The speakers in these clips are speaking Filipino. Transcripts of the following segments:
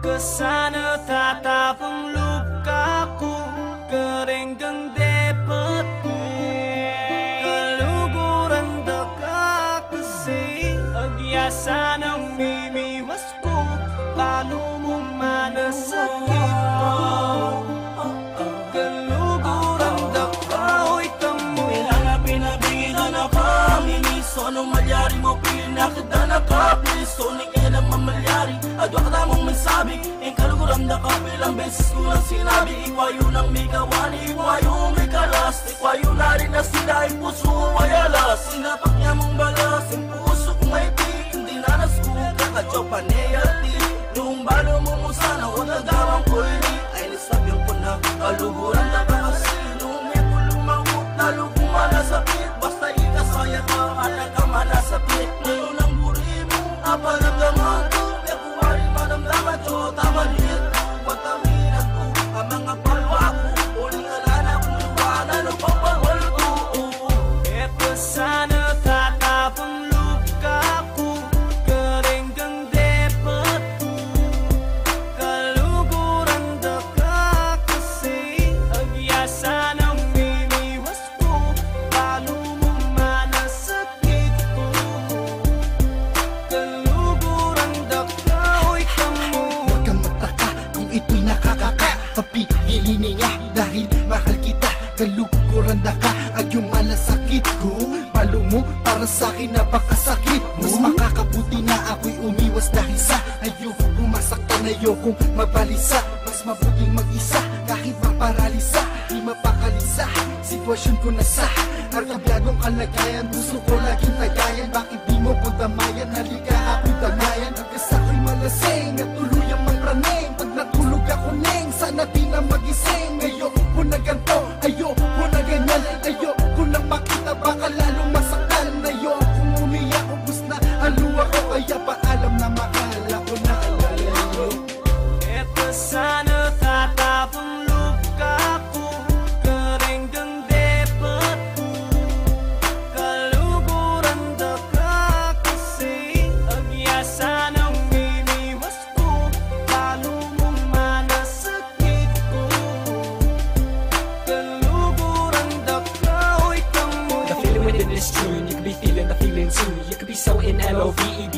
Kesana tatapang lukaku, kerenggeng dapatku, kaluguran daka kasi, agyasan ang mimiwas ko, paano mo manasakit ko, kaluguran daka, oy kamu. Kailangan pinabigyan na kami, miso nung malyari mo, pinakita na kapi, so nigyan ang mamalyari. Adwa ka tamang mensabi, ang kaluguran na kapilang beses ko lang sinabi. Ikwayo ng may kawani, ikwayo may kalas, ikwayo na rin na sila, ang puso ay alas. Sinapak niya mong balas, ang puso kong may tik, hindi na nasuka, kadyo panayati. Noong balo mo mo sana, huwag nagawang ko ini, ay nisabing ko na kaluguran na kasi. Noong may pulumangkot, lalo kong manasapit, basta ikasaya ka, anak ka manasapit. Ngayon ang buri mo, aparamdaman ko, damdaman ko, tamalit ko, pataminat ko, ang mga palwa ko, uling alana kong luwanan o papawal ko. Eto sana tatapang luka ko, kerenggeng dapat ko, kaluguran daka kasi, agyasan ang mimiwas ko, paano mo manasakit ko, kaluguran daka. Ito'y nakakapapigilin niya dahil mahal kita, kaluguran na ka ay yung malasakit ko. Palo mo para sa'kin napakasakit mo. Mas makakabuti na ako'y umiwas dahil sa ayoko masaktan, ayokong mabalisa. Mas mabuting mag-isa kahit maparalisa, di mapakalisa. Sitwasyon ko na sa arkabyadong kalagayan, gusto ko laging tagayan. Bakit di mo ko damayan, halika ako'y damayan. Agkas ako'y malasing at tuluyang mangraning. Pag natulog ako neng, sana di na magising. Ayoko na ganto, ayoko na ganyan, ayoko nang makita, baka lalong masaktan. Ayoko umiyak, ubus na haluwa ko, kaya paalam na mahal ako na alalayo. Eto sana tatapang luka ko, kerenggeng dapat ko, kaluguran daka kasi, agyasan ang mimiwas ko, paano mo manasakit ko, kaluguran daka, oy kamu. The feeling within this tune, you could be feeling the feeling too. You could be so in LOVED,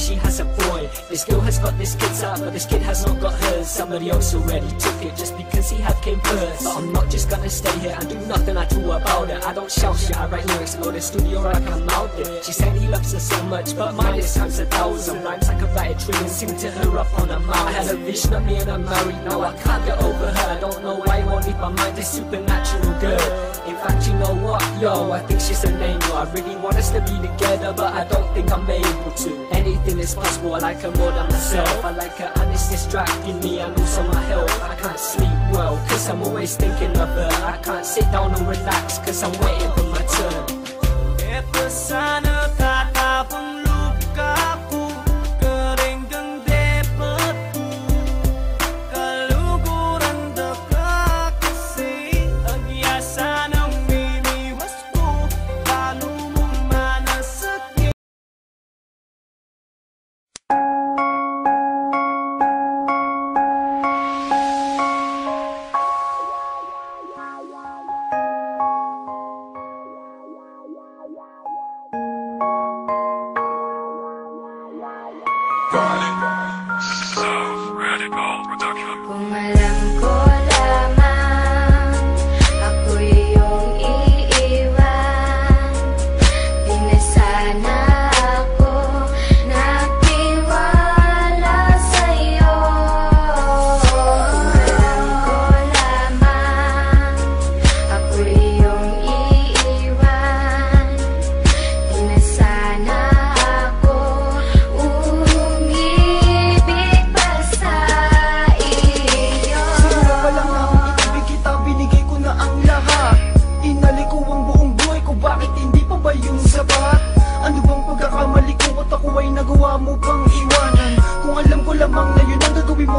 she has a boy. This girl has got this kid's out, but this kid has not got hers. Somebody else already took it just because he had came first. But I'm not just gonna stay here and do nothing I do about it. I don't shout shit, I write lyrics, go to the studio I come out there. She said he loves her so much, but mine is times 1,000. Rhymes I could write a tune and sing to her up on a mountain. I had a vision of me and I'm married now, I can't get over her. I don't know why I won't leave my mind, this supernatural girl. In fact, you know what, yo, I think she's an angel. I really want us to be together, but I don't think I'm able to. Anything is possible, I like her more than myself. I like her and it's distracting me and also my health. I can't sleep well, cause I'm always thinking of her. I can't sit down and relax, cause I'm waiting for my turn. Eto sana tatapang luka ko, kerenggeng dapat ko, kaluguran daka kasi, agyasan ang mimiwas ko, paano mo manasakit.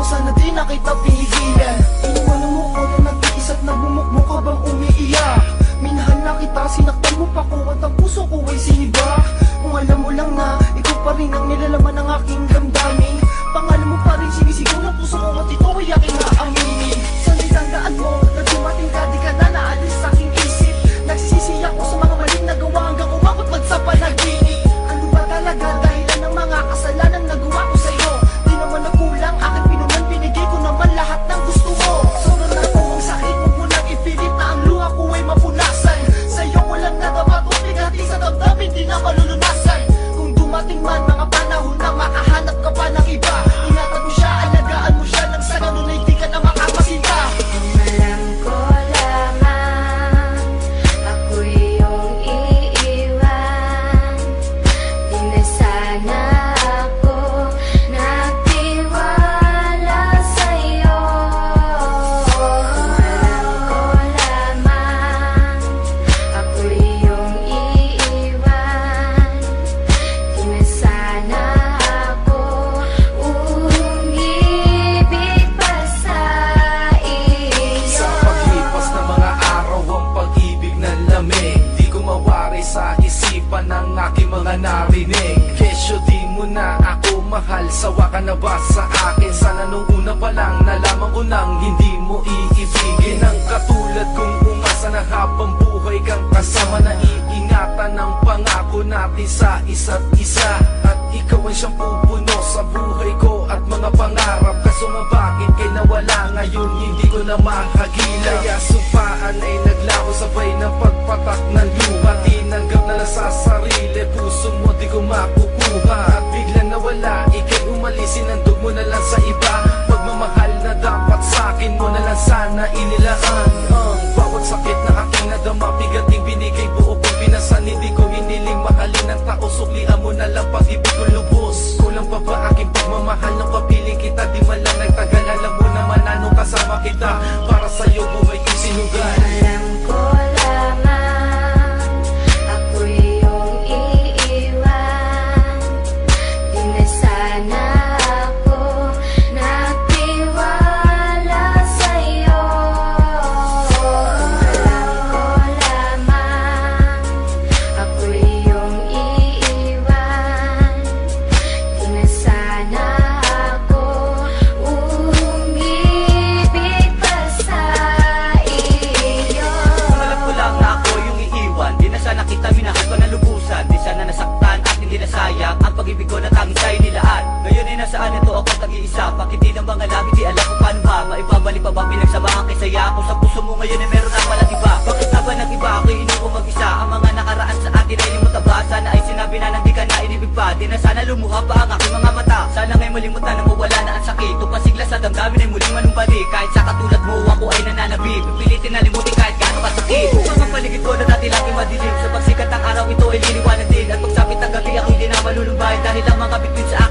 sana di na kita pigilan. Iniwanan mo ko na nag-iisa't nagbumukmok ka bang umiiyak. Minahal na kita, sinaktan mo pa ko at ang puso ko ay siniba. Kung alam mo lang na ikaw pa rin ang nilalaman ng aking damdamin, pangalan mo pa rin sinisigaw ng puso ko at ito ay aking aaminin. Sana'y tandaan mo na dumating ka, di ka na naalis sa aking isip. Nagsisisi ako sa mga maling nagawa hanggang umabot man sa panaginip. Ano ba talaga dahilan ng mga kasalanan nagawa ko sa'yo? Di naman nagkulang, aking pinunan, binigay ko naman lahat ng gusto mo. Sobrang na po ang sakit, huwag mo nang ipilit na ang luha ko ay mapunasan. Sa'yo ko lang nadapat, umigati sa damdamin, di na malulunasan. Kung dumating man mga panahon na makahanap ka pa ng iba, ingatan mo siya, alagaan mo siya, nang sa ganun ay di ka na makapasinta. Alam ko lamang ako iyong iiwan. Di na sana ako nagtiwala sa'yo. Alam ko lamang ako iyong iiwan. Di na sana ako umibig pa sa iyo. Sa paglipas ng mga araw ang pag-ibig ng lamig, di ko mawari sa isipan ng aking mga narinig. Kesyo di mo na ako mahal, sawa ka na ba sa akin? Sana nung una pa lang nalaman ko nang hindi mo iibigin. Ang katulad kong umasa na habang buhay kang kasama, na iingatan ng pangako natin sa isa't isa. At ikaw ay siyang pupuno sa buhay ko at mga pangarap. Kaso nga bakit kay nawala ngayon, hindi ko na mahagila. Kaya supaan ay naglaho sabay ng pagpatak ng luha. Tinanggap na lang sa sarili, puso mo di ko makukuha. At biglang nawala, ikay umalis, sinandog mo na lang sa iba. Pagmamahal na dapat sa akin mo na lang sana inilaan. Ang bawat sakit na aking nadama, bigating binigay buo kong pinasan. Hindi ko hiniling mahalin ng tao, suklian mo na lang pag-ibig ko lubos. Kulang pa ba aking pagmamahal ng kapiling kita? Di man lang nagtagal, alam mo naman anong kasama kita. Para sa'yo buhay ko'y sinugal. Alam ko lamang ako iyong iiwan. Di na sana ako nagtiwala sa'yo. Alam ko lamang ako iyong iiwan. Di na sana ako umibig pa sa iyo. Alam ko lang na ako yung iiwan. Di na sana kita minahal ko na lubusan. Di sana nasaktan at hindi nasayang ang pag-ibig ko na tanging sa'yo nilaan. Ngayon ay nasaan ito ako tag-iisa. Bakit di ng mga labi di alam kung paano ba maibabalik pa ba pinagsamahan kay saya. Kung sa puso mo ngayon ay meron na palang iba. Bakit na ba nag-iba ako iniwan mag-isa? Ang mga nakaraan sa atin ay limutan ba? Sana ay sinabi na nang di ka na inibig pa. Di na sana lumuha pa ang aking mga mata. Sana nga'y malimutan na mawala na ang sakit. Tupasigla sa damdamin ay muling manumbalik. Kahit sa katulad mo ako ay nananabib. Pipilitin na limutin kahit gaano kasakit. Mga paligid ko na dati lagi madilim. Sa pagsikat ng araw ito ay liliwanag din. At pagsapit ng gabi ako'y di na malulumbay. Dahil ang mga bituin sa